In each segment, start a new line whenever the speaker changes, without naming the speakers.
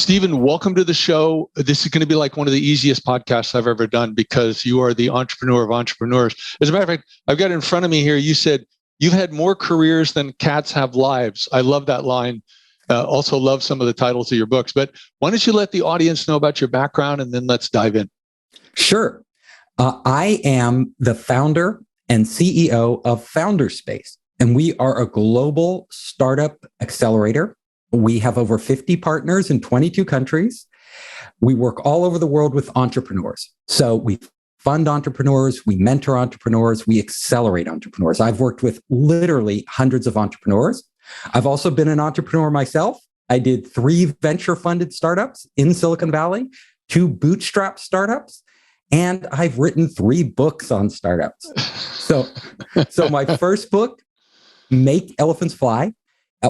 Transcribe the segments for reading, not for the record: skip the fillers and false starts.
Stephen, welcome to the show. This is going to be like one of the easiest podcasts I've ever done because you are the entrepreneur of entrepreneurs. As a matter of fact, I've got in front of me here, you said, you've had more careers than cats have lives. I love that line. Also love some of the titles of your books. But why don't you let the audience know about your background and then let's dive in.
Sure. I am the founder and CEO of Founderspace, and we are a global startup accelerator. We have over 50 partners in 22 countries. We work all over the world with entrepreneurs. So we fund entrepreneurs, we mentor entrepreneurs, we accelerate entrepreneurs. I've worked with literally hundreds of entrepreneurs. I've also been an entrepreneur myself. I did 3 venture-funded startups in Silicon Valley, 2 bootstrapped startups, and I've written 3 books on startups. So my first book, Make Elephants Fly,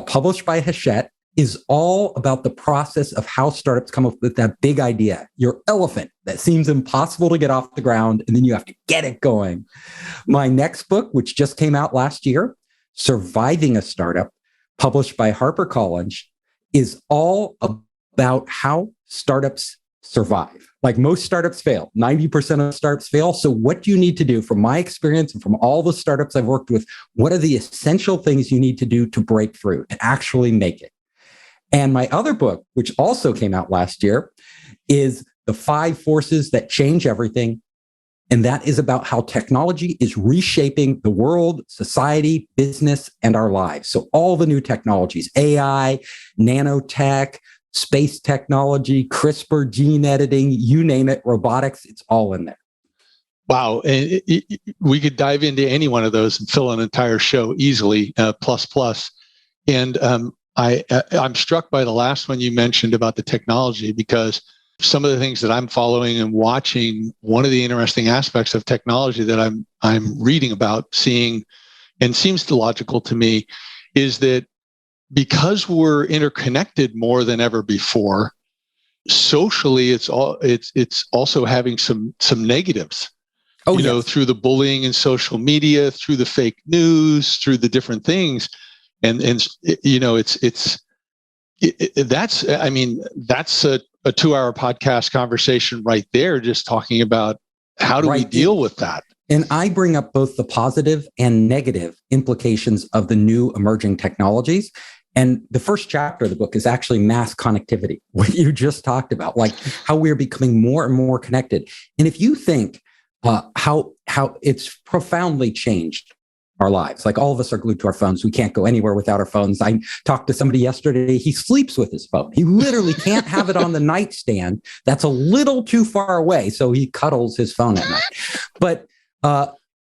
published by Hachette, is all about the process of how startups come up with that big idea, your elephant that seems impossible to get off the ground, and then you have to get it going. My next book, which just came out last year, Surviving a Startup, published by HarperCollins, is all about how startups survive. Like most startups fail, 90% of startups fail. So what do you need to do? From my experience and from all the startups I've worked with, what are the essential things you need to do to break through and actually make it? And my other book, which also came out last year, is The 5 Forces That Change Everything. And that is about how technology is reshaping the world, society, business, and our lives. So all the new technologies, AI, nanotech, space technology, CRISPR, gene editing, you name it, robotics, it's all in there.
Wow. We could dive into any one of those and fill an entire show easily, plus. And I'm struck by the last one you mentioned about the technology, because some of the things that I'm following and watching, one of the interesting aspects of technology that I'm reading about, seeing, and seems logical to me, is that because we're interconnected more than ever before, socially, it's also having some negatives.
Oh,
you know,
yes.
through the bullying and social media, through the fake news, through the different things. And you know, that's a 2-hour podcast conversation right there, just talking about how do we deal with that.
And I bring up both the positive and negative implications of the new emerging technologies. And the first chapter of the book is actually mass connectivity, what you just talked about, like how we're becoming more and more connected. And if you think how it's profoundly changed our lives. Like all of us are glued to our phones. We can't go anywhere without our phones. I talked to somebody yesterday. He sleeps with his phone. He literally can't have it on the nightstand. That's a little too far away. So he cuddles his phone at night. But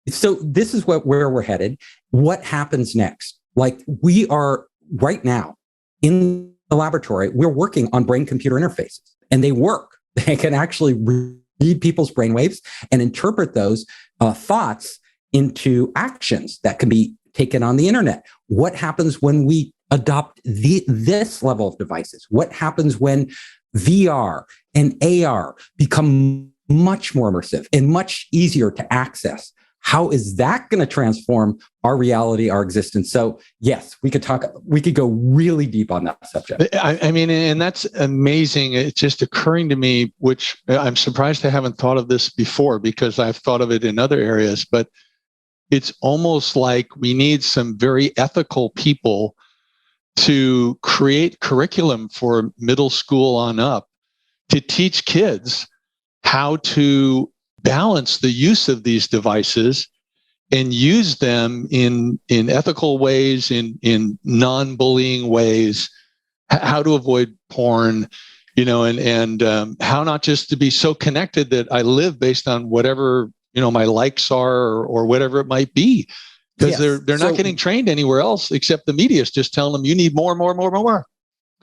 so this is where we're headed. What happens next? Like we are right now in the laboratory, we're working on brain-computer interfaces, and they work. They can actually read people's brainwaves and interpret those thoughts into actions that can be taken on the internet. What happens when we adopt this level of devices? What happens when VR and AR become much more immersive and much easier to access? How is that going to transform our reality, our existence? So yes, we could go really deep on that subject.
I mean, and that's amazing. It's just occurring to me, which I'm surprised I haven't thought of this before, because I've thought of it in other areas, but it's almost like we need some very ethical people to create curriculum for middle school on up to teach kids how to balance the use of these devices and use them in ethical ways, in non-bullying ways, how to avoid porn, you know, and how not just to be so connected that I live based on whatever, you know, my likes are or whatever it might be, because they're not getting trained anywhere else except the media is just telling them you need more.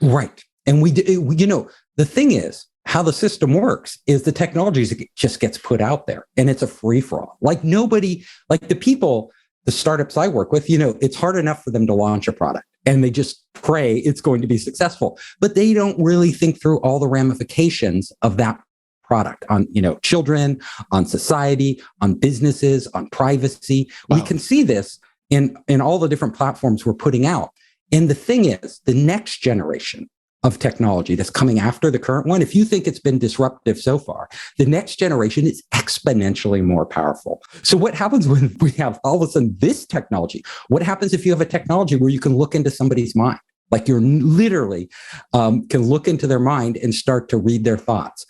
Right. And we you know, the thing is, how the system works is the technology just gets put out there and it's a free for all. Like nobody, like the startups I work with, you know, it's hard enough for them to launch a product and they just pray it's going to be successful, but they don't really think through all the ramifications of that product on, you know, children, on society, on businesses, on privacy. Wow. We can see this in all the different platforms we're putting out. And the thing is, the next generation of technology that's coming after the current one, if you think it's been disruptive so far, the next generation is exponentially more powerful. So what happens when we have all of a sudden this technology? What happens if you have a technology where you can look into somebody's mind? Like you're literally can look into their mind and start to read their thoughts,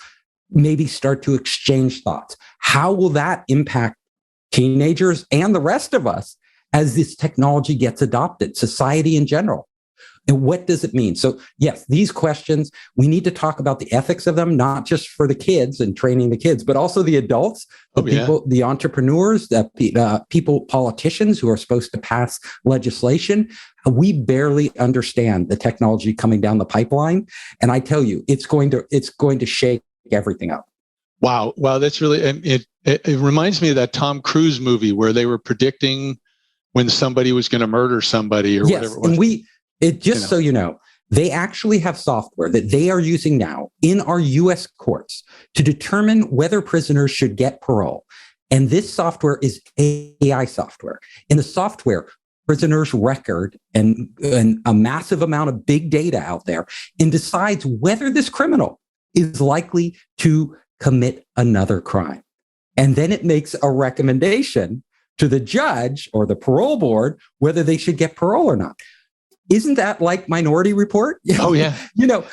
maybe start to exchange thoughts. How will that impact teenagers and the rest of us as this technology gets adopted, society in general? And what does it mean? So yes, these questions, we need to talk about the ethics of them, not just for the kids and training the kids, but also the adults, the people, the entrepreneurs, the people, politicians who are supposed to pass legislation. We barely understand the technology coming down the pipeline. And I tell you, it's going to shake everything up.
Wow. That's really, it reminds me of that Tom Cruise movie where they were predicting when somebody was going to murder somebody or whatever it was.
And so you know, they actually have software that they are using now in our US courts to determine whether prisoners should get parole. And this software is AI software. In the software, prisoners record and a massive amount of big data out there and decides whether this criminal is likely to commit another crime. And then it makes a recommendation to the judge or the parole board whether they should get parole or not. Isn't that like Minority Report?
Oh, yeah.
You know,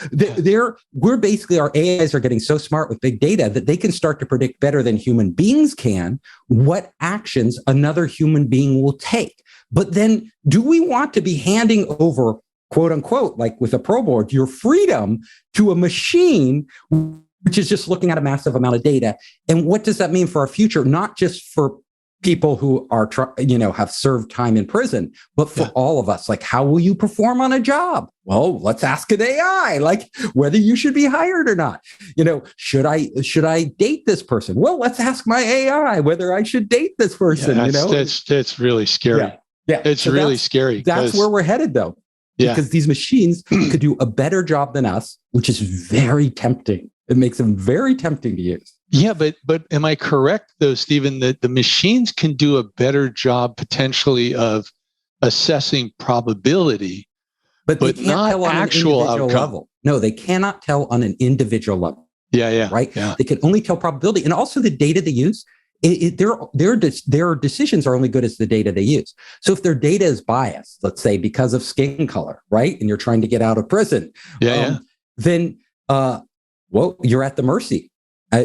we're basically, our AIs are getting so smart with big data that they can start to predict better than human beings can what actions another human being will take. But then do we want to be handing over, quote unquote, like with a parole board, your freedom to a machine, which is just looking at a massive amount of data? And what does that mean for our future? Not just for people who are, have served time in prison, but for all of us. Like, how will you perform on a job? Well, let's ask an AI, like whether you should be hired or not. Should I date this person? Well, let's ask my AI whether I should date this person.
That's really scary.
Yeah.
It's really scary.
That's where we're headed, though.
Yeah.
Because these machines could do a better job than us, which is very tempting. It makes them very tempting to use.
Yeah, but am I correct, though, Stephen, that the machines can do a better job potentially of assessing probability, but they can't not tell on actual
an individual level? No, they cannot tell on an individual level.
Yeah.
Right?
Yeah.
They can only tell probability. And also the data they use, their decisions are only good as the data they use. So if their data is biased, let's say because of skin color, right? And you're trying to get out of prison, then, you're at the mercy.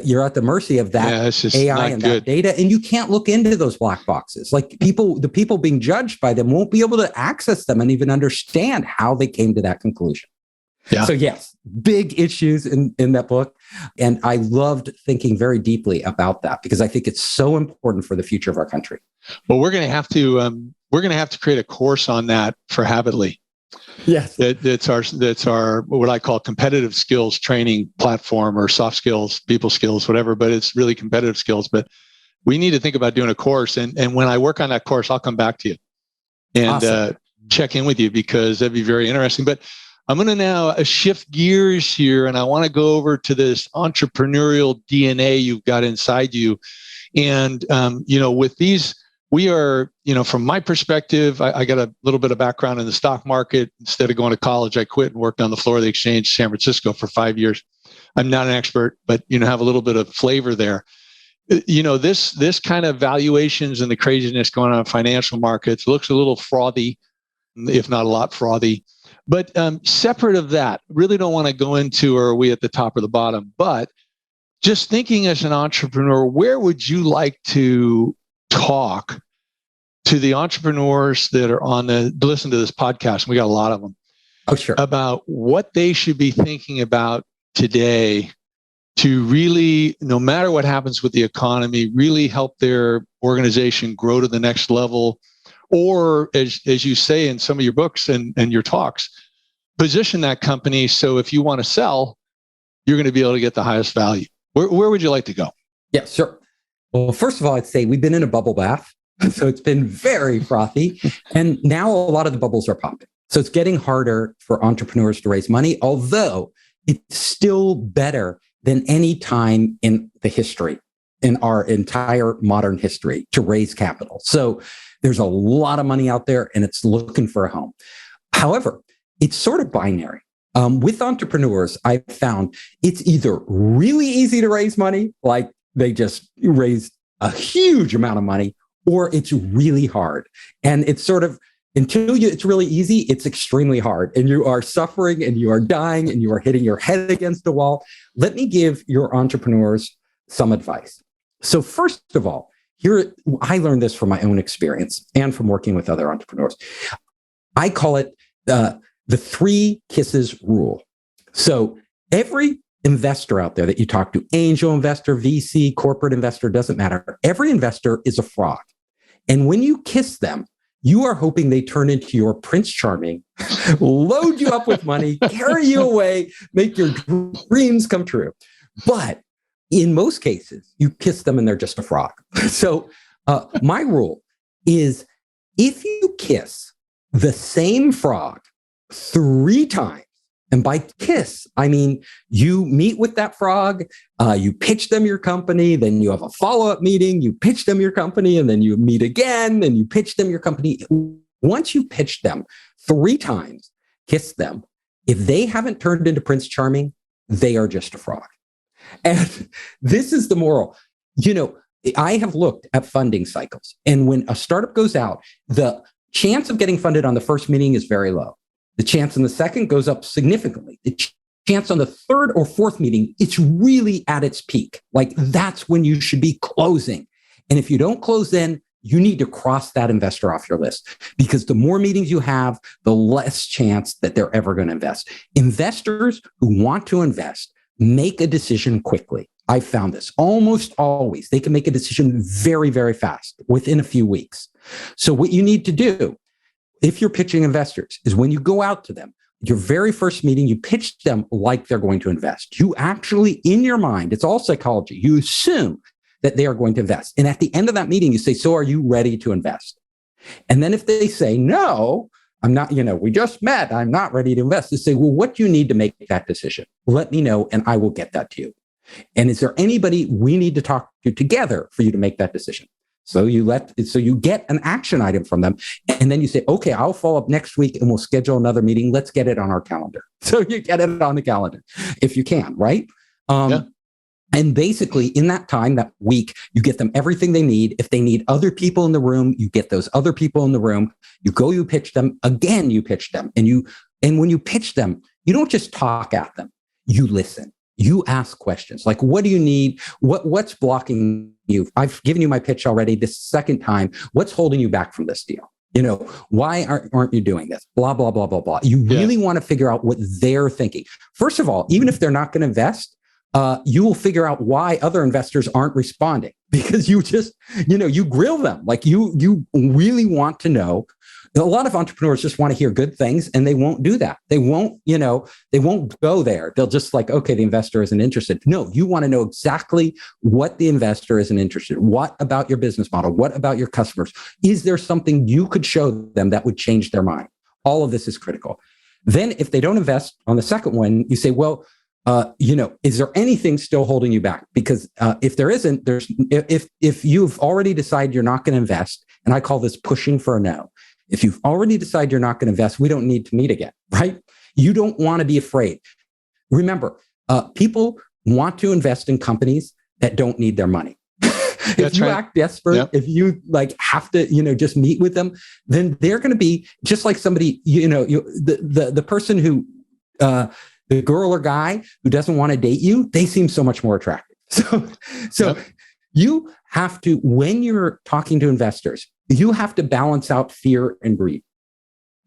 You're at the mercy of that AI and that data, and you can't look into those black boxes. Like the people being judged by them won't be able to access them and even understand how they came to that conclusion. Yeah. So yes, big issues in that book. And I loved thinking very deeply about that because I think it's so important for the future of our country.
Well, we're going to have to create a course on that for Habitly.
Yes,
that's our what I call competitive skills training platform, or soft skills, people skills, whatever. But it's really competitive skills. But we need to think about doing a course, and when I work on that course, I'll come back to you and check in with you because that'd be very interesting. But I'm going to now shift gears here, and I want to go over to this entrepreneurial DNA you've got inside you, and with these. We are, from my perspective, I got a little bit of background in the stock market. Instead of going to college, I quit and worked on the floor of the exchange in San Francisco for 5 years. I'm not an expert, but, have a little bit of flavor there. This kind of valuations and the craziness going on in financial markets looks a little frothy, if not a lot frothy. But separate of that, really don't want to go into, are we at the top or the bottom? But just thinking as an entrepreneur, where would you like to talk to the entrepreneurs that are listen to this podcast? We got a lot of them.
Oh, sure.
About what they should be thinking about today to really, no matter what happens with the economy, really help their organization grow to the next level. Or as you say in some of your books and your talks, position that company so if you want to sell, you're going to be able to get the highest value. Where would you like to go?
Yeah, sure. Well, first of all, I'd say we've been in a bubble bath. So it's been very frothy. And now a lot of the bubbles are popping. So it's getting harder for entrepreneurs to raise money, although it's still better than any time in the history, in our entire modern history, to raise capital. So there's a lot of money out there and it's looking for a home. However, it's sort of binary. With entrepreneurs, I've found it's either really easy to raise money, like they just raised a huge amount of money, or it's really hard. And it's sort of, it's really easy, it's extremely hard. And you are suffering and you are dying and you are hitting your head against the wall. Let me give your entrepreneurs some advice. So first of all, I learned this from my own experience and from working with other entrepreneurs. I call it the 3 kisses rule. So every investor out there that you talk to, angel investor, VC, corporate investor, doesn't matter. Every investor is a frog. And when you kiss them, you are hoping they turn into your Prince Charming, load you up with money, carry you away, make your dreams come true. But in most cases, you kiss them and they're just a frog. So my rule is if you kiss the same frog 3 times, and by kiss, I mean you meet with that frog, you pitch them your company, then you have a follow-up meeting, you pitch them your company, and then you meet again, and you pitch them your company. Once you pitch them 3 times, kiss them. If they haven't turned into Prince Charming, they are just a frog. And this is the moral. I have looked at funding cycles, and when a startup goes out, the chance of getting funded on the first meeting is very low. The chance on the second goes up significantly. The chance on the 3rd or 4th meeting, it's really at its peak. Like that's when you should be closing. And if you don't close then, you need to cross that investor off your list, because the more meetings you have, the less chance that they're ever going to invest. Investors who want to invest make a decision quickly. I've found this almost always. They can make a decision very, very fast within a few weeks. So what you need to do if you're pitching investors is when you go out to them, your very first meeting, you pitch them like they're going to invest. You actually, in your mind, it's all psychology, you assume that they are going to invest. And at the end of that meeting, you say, so are you ready to invest? And then if they say, no, I'm not, we just met, I'm not ready to invest, you say, well, what do you need to make that decision? Let me know and I will get that to you. And is there anybody we need to talk to together for you to make that decision? So you get an action item from them, and then you say, okay, I'll follow up next week and we'll schedule another meeting. Let's get it on our calendar. So you get it on the calendar if you can, right? And basically in that time, that week, you get them everything they need. If they need other people in the room, you get those other people in the room. You pitch them again, you pitch them. And when you pitch them, you don't just talk at them, you listen. You ask questions like, what do you need? What's blocking you? I've given you my pitch already. This second time, what's holding you back from this deal? Why aren't you doing this? Blah, blah, blah, blah, blah. You really want to figure out what they're thinking. First of all, even if they're not going to invest, you will figure out why other investors aren't responding, because you just, you grill them. Like you really want to know. A lot of entrepreneurs just want to hear good things and they won't do that. They won't go there. They'll just like, okay, the investor isn't interested. No, you want to know exactly what the investor isn't interested in. What about your business model? What about your customers? Is there something you could show them that would change their mind? All of this is critical. Then if they don't invest on the second one, you say, well, is there anything still holding you back? Because if there isn't, if you've already decided you're not going to invest, and I call this pushing for a no. If you've already decided you're not going to invest, we don't need to meet again, right? You don't want to be afraid. Remember, people want to invest in companies that don't need their money. If you act desperate, if you have to, just meet with them, then they're going to be just like somebody, the person who, the girl or guy who doesn't want to date you, they seem so much more attractive. So you have to, when you're talking to investors, you have to balance out fear and greed.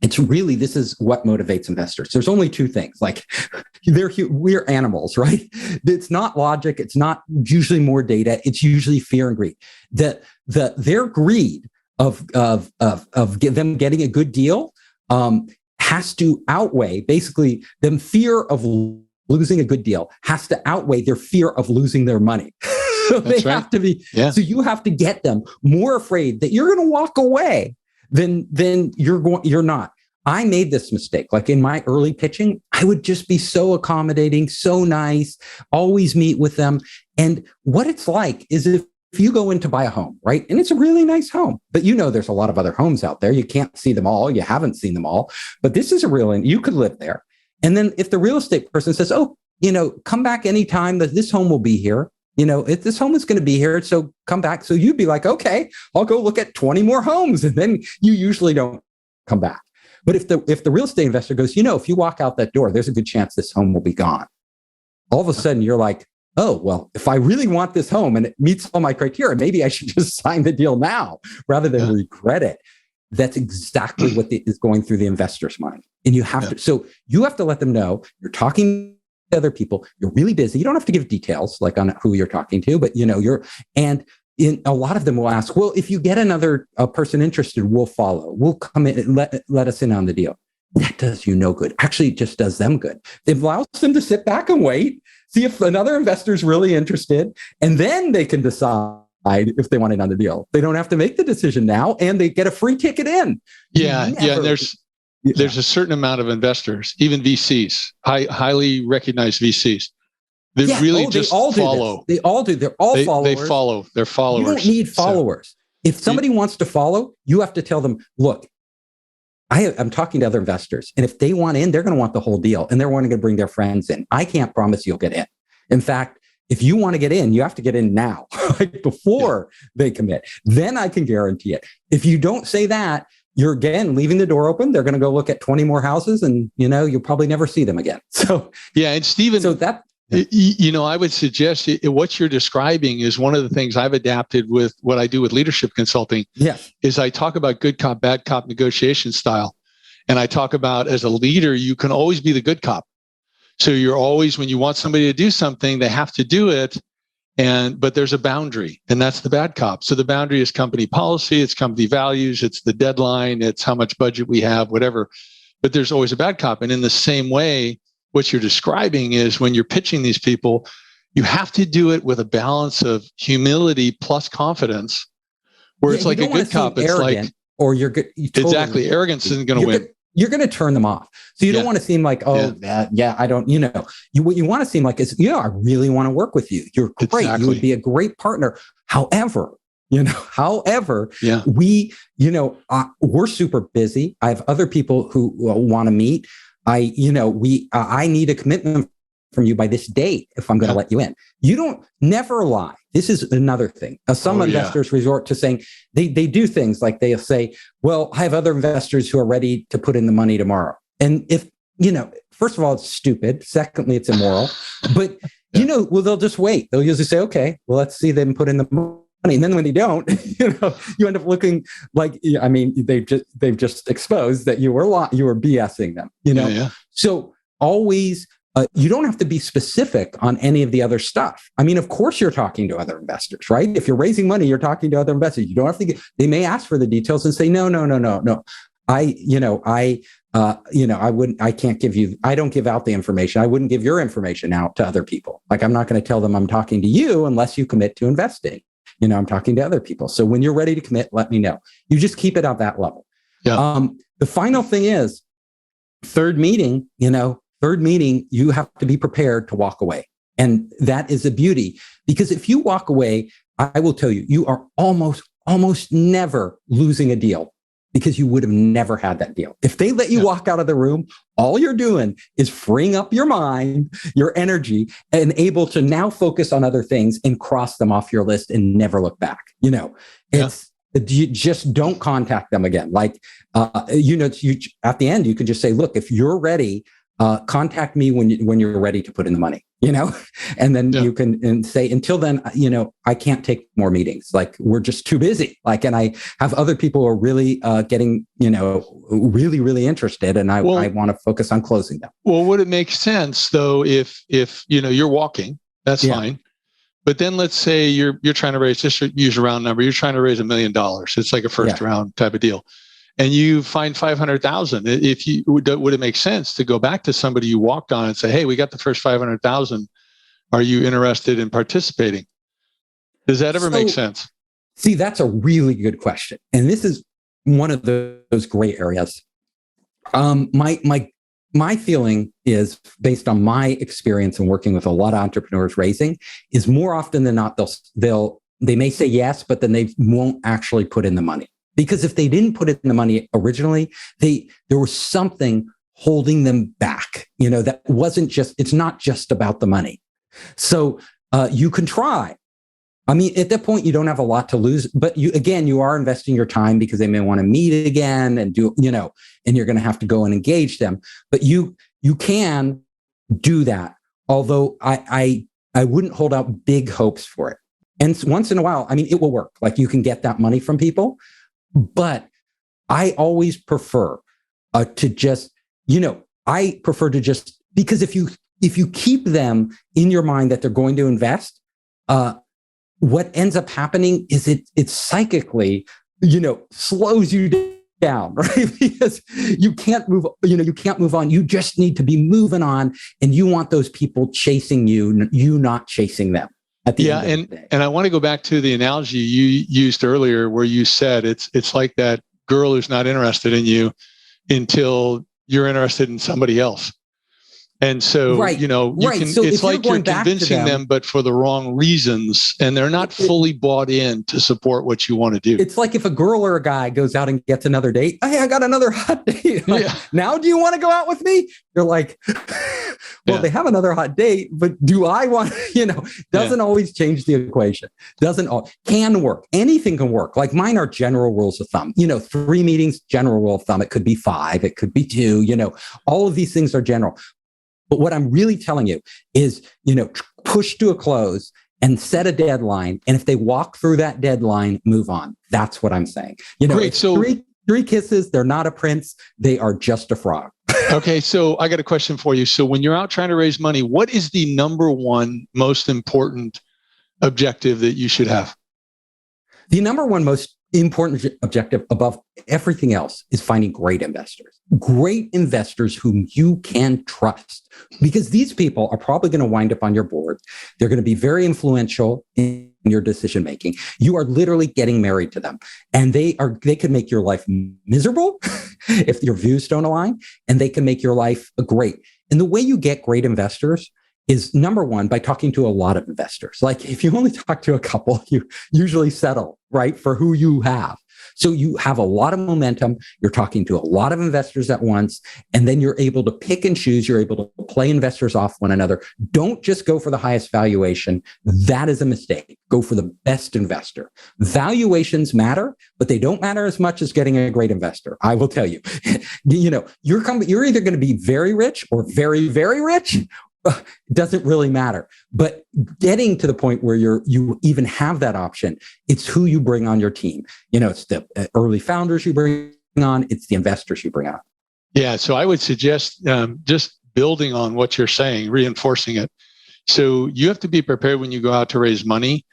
This is what motivates investors. There's only 2 things. Like we're animals, right? It's not logic. It's not usually more data. It's usually fear and greed. Their greed of them getting a good deal has to outweigh, basically, them fear of losing a good deal has to outweigh their fear of losing their money. So they have to be. Yeah. So you have to get them more afraid that you're going to walk away than you're not. I made this mistake. Like in my early pitching, I would just be so accommodating, so nice, always meet with them. And what it's like is if you go in to buy a home, right? And it's a really nice home, but there's a lot of other homes out there. You can't see them all. You haven't seen them all, but this is you could live there. And then if the real estate person says, oh, come back anytime that this home will be here. If this home is going to be here, so come back. So you'd be like, okay, I'll go look at 20 more homes. And then you usually don't come back. But if the real estate investor goes, if you walk out that door, there's a good chance this home will be gone. All of a sudden you're like, oh, well, if I really want this home and it meets all my criteria, maybe I should just sign the deal now rather than regret it. That's exactly what is going through the investor's mind. And you have to let them know you're talking to other people, you're really busy. You don't have to give details like on who you're talking to, but and in a lot of them will ask, well, if you get another person interested, we'll follow. We'll come in and let us in on the deal. That does you no good. Actually, it just does them good. It allows them to sit back and wait, see if another investor is really interested, and then they can decide if they want in on the deal. They don't have to make the decision now, and they get a free ticket in.
And there's a certain amount of investors, even VCs, highly recognized VCs. They really just follow.
They all do. They're all followers.
They follow. They're followers.
You don't need followers. If somebody wants to follow, you have to tell them, look, I'm talking to other investors, and if they want in, they're going to want the whole deal, and they're wanting to bring their friends in. I can't promise you'll get in. In fact, if you want to get in, you have to get in now, like before they commit. Then I can guarantee it. If you don't say that, you're again leaving the door open. They're going to go look at 20 more houses, and you'll probably never see them again. So
and Stephen,
I
would suggest what you're describing is one of the things I've adapted with what I do with leadership consulting.
Yes,
is I talk about good cop, bad cop negotiation style, and I talk about as a leader, you can always be the good cop. So you're always, when you want somebody to do something, they have to do it. But there's a boundary, and that's the bad cop. So the boundary is company policy, it's company values, it's the deadline, it's how much budget we have, whatever. But there's always a bad cop. And in the same way, what you're describing is when you're pitching these people, you have to do it with a balance of humility plus confidence, where it's like a good cop. It's like,
or you're good.
Exactly. Arrogance isn't going to win.
You're going to turn them off. So you don't want to seem like, I don't, what you want to seem like is, I really want to work with you. You're great. Exactly. You would be a great partner. However, we're super busy. I have other people who want to meet. I need a commitment from you by this date if I'm going to let you in. You don't never lie. This is another thing. Some investors resort to saying they do things like they'll say, well, I have other investors who are ready to put in the money tomorrow. And if, first of all, it's stupid. Secondly, it's immoral. But, they'll just wait. They'll usually say, okay, well, let's see them put in the money. And then when they don't, you end up looking like, they've just exposed that you were BSing them, So always, you don't have to be specific on any of the other stuff. Of course you're talking to other investors, right? If you're raising money, you're talking to other investors. You don't have to they may ask for the details and say, no. I can't give you, I don't give out the information. I wouldn't give your information out to other people. Like, I'm not going to tell them I'm talking to you unless you commit to investing. I'm talking to other people. So when you're ready to commit, let me know. You just keep it at that level. Yeah. The final thing is third meeting, you have to be prepared to walk away. And that is a beauty, because if you walk away, I will tell you, you are almost never losing a deal, because you would have never had that deal. If they let you walk out of the room, all you're doing is freeing up your mind, your energy, and able to now focus on other things and cross them off your list and never look back. You just don't contact them again. Like, at the end, you can just say, look, if you're ready, contact me when you're ready to put in the money, and then you can say, until then, I can't take more meetings. Like, we're just too busy. Like, and I have other people who are really getting, really, really interested, and I want to focus on closing them. Well,
would it make sense though, if you're walking, that's fine. But then let's say you're trying to raise, just use a round number, you're trying to raise $1 million. It's like a first round type of deal. And you find 500,000. Would it make sense to go back to somebody you walked on and say, hey, we got the first 500,000. Are you interested in participating? Does that ever make sense?
See, that's a really good question. And this is one of those gray areas. My feeling is, based on my experience in working with a lot of entrepreneurs raising, is more often than not, they may say yes, but then they won't actually put in the money. Because if they didn't put in the money originally, there was something holding them back. That wasn't it's not just about the money. So you can try. I mean, at that point, you don't have a lot to lose, but you are investing your time because they may want to meet again and and you're going to have to go and engage them. But you can do that. Although I wouldn't hold out big hopes for it. And once in a while, I mean, it will work. Like you can get that money from people, but I always prefer to just, because if you keep them in your mind that they're going to invest, what ends up happening is it psychically, slows you down, right? Because you can't move on. You just need to be moving on, and you want those people chasing you not chasing them. At the end of the day.
And I want to go back to the analogy you used earlier, where you said it's like that girl who's not interested in you until you're interested in somebody else. And so, it's like you're convincing them, but for the wrong reasons, and they're not fully bought in to support what you want to do.
It's like if a girl or a guy goes out and gets another date. Hey, I got another hot date. Now do you want to go out with me? You're like, well, they have another hot date, but do I want, doesn't always change the equation. Can work. Anything can work. Like mine are general rules of thumb. 3 meetings, general rule of thumb. It could be 5, it could be 2, all of these things are general. But what I'm really telling you is, push to a close and set a deadline. And if they walk through that deadline, move on. That's what I'm saying.
Great. So
three kisses, they're not a prince. They are just a frog.
Okay. So I got a question for you. So when you're out trying to raise money, what is the number one most important objective that you should have?
The number one most important objective above everything else is finding great investors whom you can trust, because these people are probably going to wind up on your board. They're going to be very influential in your decision making. You are literally getting married to them, and they can make your life miserable if your views don't align, and they can make your life great. And the way you get great investors is, number one, by talking to a lot of investors. Like if you only talk to a couple, you usually settle, right, for who you have. So you have a lot of momentum. You're talking to a lot of investors at once, and then you're able to pick and choose. You're able to play investors off one another. Don't just go for the highest valuation. That is a mistake. Go for the best investor. Valuations matter, but they don't matter as much as getting a great investor. I will tell you, you're either going to be very rich or very, very rich. It doesn't really matter. But getting to the point where you even have that option, it's who you bring on your team. It's the early founders you bring on, it's the investors you bring on.
Yeah. So I would suggest just building on what you're saying, reinforcing it. So you have to be prepared when you go out to raise money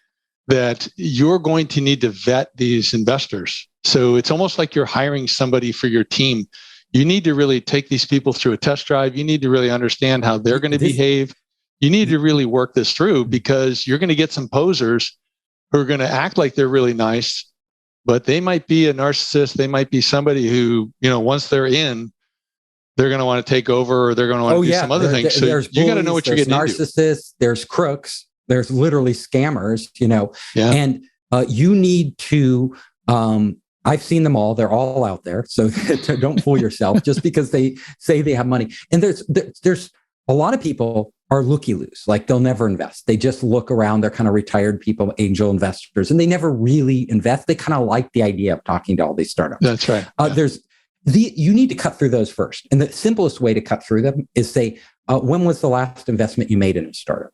that you're going to need to vet these investors. So it's almost like you're hiring somebody for your team. You need to really take these people through a test drive. You need to really understand how they're going to behave. You need to really work this through, because you're going to get some posers who are going to act like they're really nice, but they might be a narcissist. They might be somebody who, once they're in, they're going to want to take over, or they're going to want to do some other things. So you got to know what you're getting into. There's narcissists,
there's crooks, there's literally scammers, and you need to, I've seen them all. They're all out there. So don't fool yourself just because they say they have money. And there's a lot of people are looky-loos. Like they'll never invest. They just look around. They're kind of retired people, angel investors, and they never really invest. They kind of like the idea of talking to all these startups.
That's right.
You need to cut through those first. And the simplest way to cut through them is say, when was the last investment you made in a startup?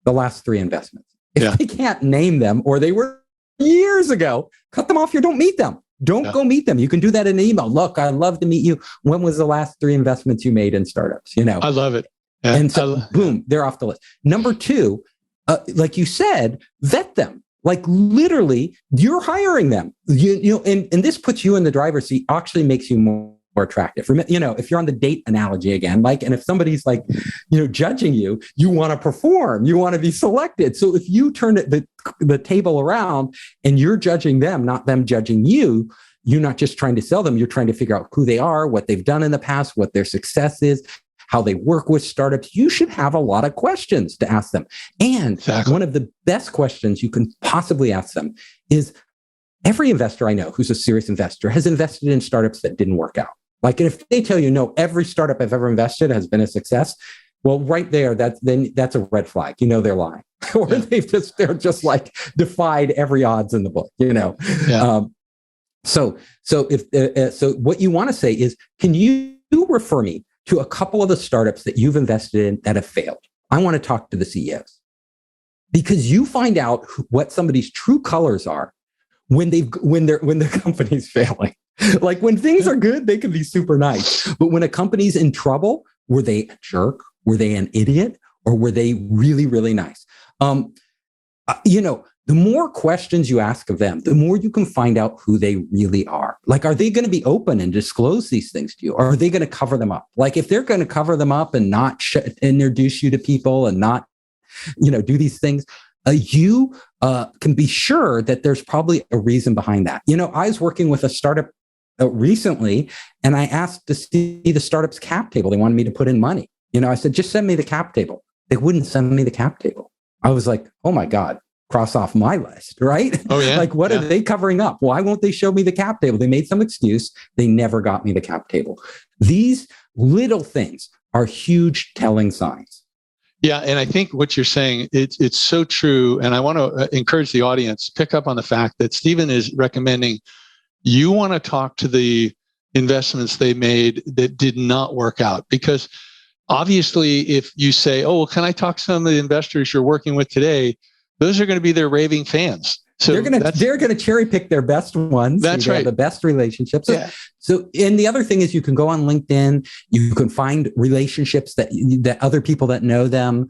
The last 3 investments. If they can't name them, or they were years ago, cut them off. Don't meet them. Don't go meet them. You can do that in an email. Look, I'd love to meet you. When was the last 3 investments you made in startups?
I love it. Yeah.
And so, boom, they're off the list. Number 2, like you said, vet them. Like literally, you're hiring them. And this puts you in the driver's seat. Actually, makes you more attractive. If you're on the date analogy again, and if somebody's judging you, you want to perform, you want to be selected. So if you turn the table around and you're judging them, not them judging you, you're not just trying to sell them. You're trying to figure out who they are, what they've done in the past, what their success is, how they work with startups. You should have a lot of questions to ask them. And one of the best questions you can possibly ask them is, every investor I know who's a serious investor has invested in startups that didn't work out. Like, if they tell you, no, every startup I've ever invested has been a success, well, right there, that's a red flag. They're lying, or they're just like defied every odds in the book.
Yeah.
So what you want to say is, can you refer me to a couple of the startups that you've invested in that have failed? I want to talk to the CEOs, because you find out what somebody's true colors are when their company's failing. Like, when things are good, they can be super nice. But when a company's in trouble, were they a jerk? Were they an idiot? Or were they really, really nice? The more questions you ask of them, the more you can find out who they really are. Like, are they going to be open and disclose these things to you? Or are they going to cover them up? Like, if they're going to cover them up and not introduce you to people and not, do these things, you can be sure that there's probably a reason behind that. I was working with a startup recently, and I asked to see the startup's cap table. They wanted me to put in money. I said, just send me the cap table. They wouldn't send me the cap table. I was like, oh my God, cross off my list, right?
Oh, yeah.
Like, what are they covering up? Why won't they show me the cap table? They made some excuse. They never got me the cap table. These little things are huge telling signs.
Yeah. And I think what you're saying, it's so true. And I want to encourage the audience, pick up on the fact that Stephen is recommending you want to talk to the investments they made that did not work out. Because obviously, if you say, oh, well, can I talk to some of the investors you're working with today? Those are going to be their raving fans. So they're going to
cherry pick their best ones.
That's right.
The best relationships.
So,
and the other thing is, you can go on LinkedIn. You can find relationships that other people that know them,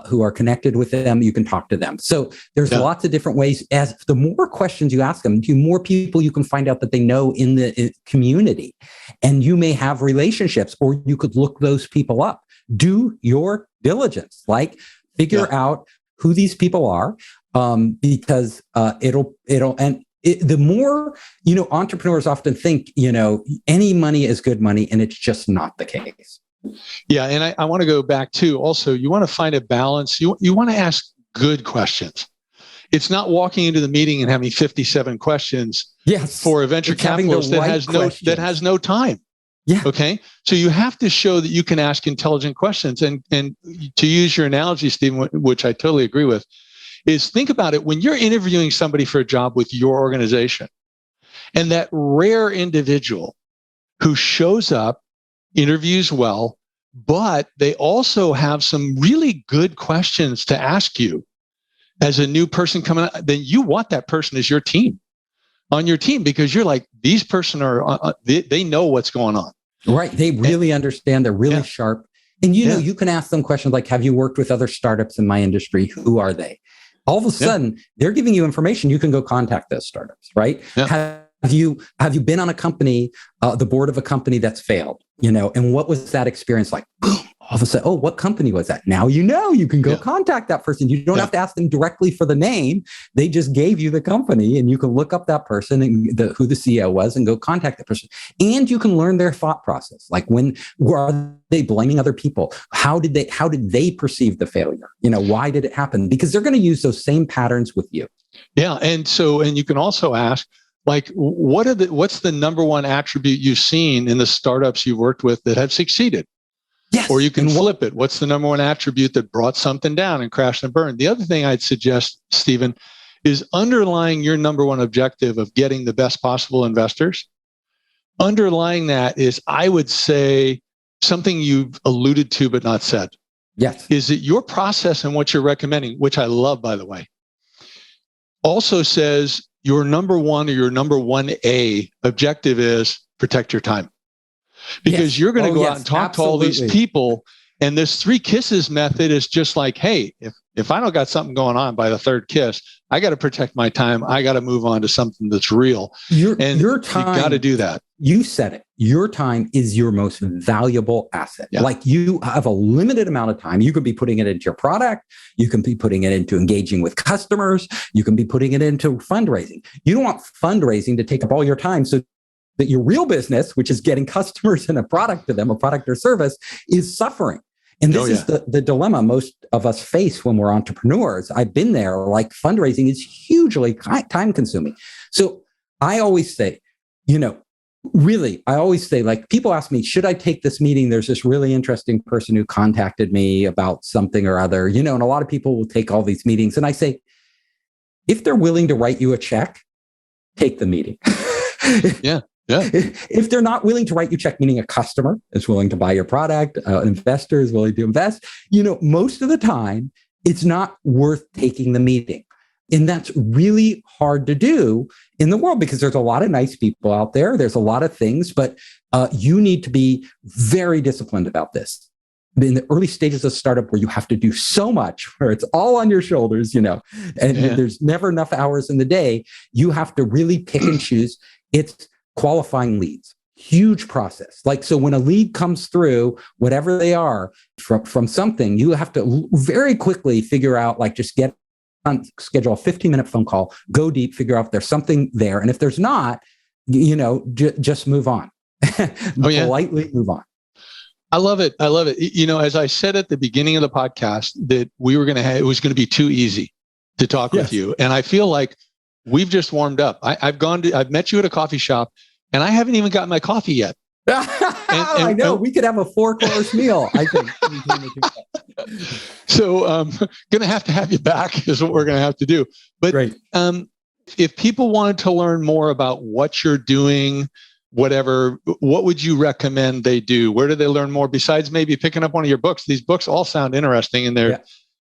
who are connected with them. You can talk to them. So there's lots of different ways. As the more questions you ask them, the more people you can find out that they know in the community, and you may have relationships, or you could look those people up. Do your diligence. Like, figure out who these people are. Because the more, entrepreneurs often think, any money is good money, and it's just not the case.
Yeah. And I want to go back to also, you want to find a balance. You want to ask good questions. It's not walking into the meeting and having 57 questions for a venture capitalist that has no time.
Yeah.
Okay. So you have to show that you can ask intelligent questions. And to use your analogy, Stephen, which I totally agree with, is think about it. When you're interviewing somebody for a job with your organization, and that rare individual who shows up, interviews well, but they also have some really good questions to ask you as a new person coming out, then you want that person as on your team, because you're like, these person they know what's going on.
Right. They really understand. They're really sharp. And, you can ask them questions like, have you worked with other startups in my industry? Who are they? All of a sudden, they're giving you information. You can go contact those startups, right? Yeah. Have you been on a company, the board of a company that's failed, and what was that experience like? Boom. All of a sudden, oh, what company was that? Now you can go contact that person. You don't have to ask them directly for the name. They just gave you the company, and you can look up that person and who the CEO was and go contact that person. And you can learn their thought process. Like, are they blaming other people? How did they perceive the failure? Why did it happen? Because they're going to use those same patterns with you.
Yeah. And you can also ask, like, what's the number one attribute you've seen in the startups you've worked with that have succeeded?
Yes.
Or you can flip it. What's the number one attribute that brought something down and crashed and burned? The other thing I'd suggest, Stephen, is underlying your number one objective of getting the best possible investors. Underlying that is, I would say, something you've alluded to but not said.
Yes.
Is that your process and what you're recommending, which I love, by the way, also says your number one or your number 1A objective is protect your time. Because you're going to go out and talk to all these people. And this 3 kisses method is just like, hey, if I don't got something going on by the 3rd kiss, I got to protect my time. I got to move on to something that's real. Your time, you got to do that.
You said it. Your time is your most valuable asset. Yeah. Like, you have a limited amount of time. You could be putting it into your product. You can be putting it into engaging with customers. You can be putting it into fundraising. You don't want fundraising to take up all your time. So that your real business, which is getting customers and a product to them, a product or service, is suffering. And this is the dilemma most of us face when we're entrepreneurs. I've been there. Like, fundraising is hugely time consuming. So I always say, Really, I always say, like, people ask me, should I take this meeting? There's this really interesting person who contacted me about something or other, and a lot of people will take all these meetings. And I say, if they're willing to write you a check, take the meeting.
Yeah. Yeah.
If they're not willing to write you a check, meaning a customer is willing to buy your product, an investor is willing to invest, most of the time, it's not worth taking the meeting. And that's really hard to do in the world because there's a lot of nice people out there. There's a lot of things, but you need to be very disciplined about this. In the early stages of startup where you have to do so much, where it's all on your shoulders, and there's never enough hours in the day, you have to really pick and choose. It's qualifying leads. Huge process. So when a lead comes through, whatever they are from something, you have to very quickly figure out, just get schedule a 15-minute phone call, go deep, figure out if there's something there. And if there's not, just move on. Politely move on.
I love it. I love it. As I said at the beginning of the podcast, that we were going to it was going to be too easy to talk with you. And I feel like we've just warmed up. I've met you at a coffee shop and I haven't even gotten my coffee yet.
I know. We could have a 4-course meal, I think.
So going to have you back is what we're going to have to do. But if people wanted to learn more about what you're doing, whatever, what would you recommend they do? Where do they learn more besides maybe picking up one of your books? These books all sound interesting, and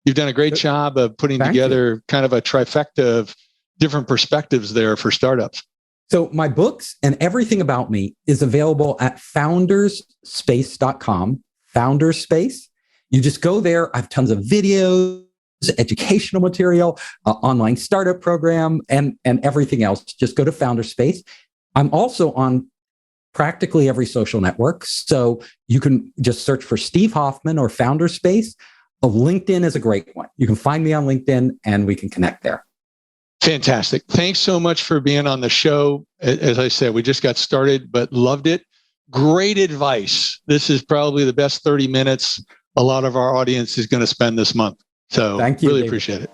you've done a great job of putting together kind of a trifecta of different perspectives there for startups.
So my books and everything about me is available at founderspace.com, Founderspace. You just go there. I have tons of videos, educational material, online startup program, and everything else. Just go to Founderspace. I'm also on practically every social network. So you can just search for Steve Hoffman or Founderspace. LinkedIn is a great one. You can find me on LinkedIn and we can connect there.
Fantastic. Thanks so much for being on the show. As I said, we just got started, but loved it. Great advice. This is probably the best 30 minutes a lot of our audience is going to spend this month. So
thank you,
really
David.
Appreciate it.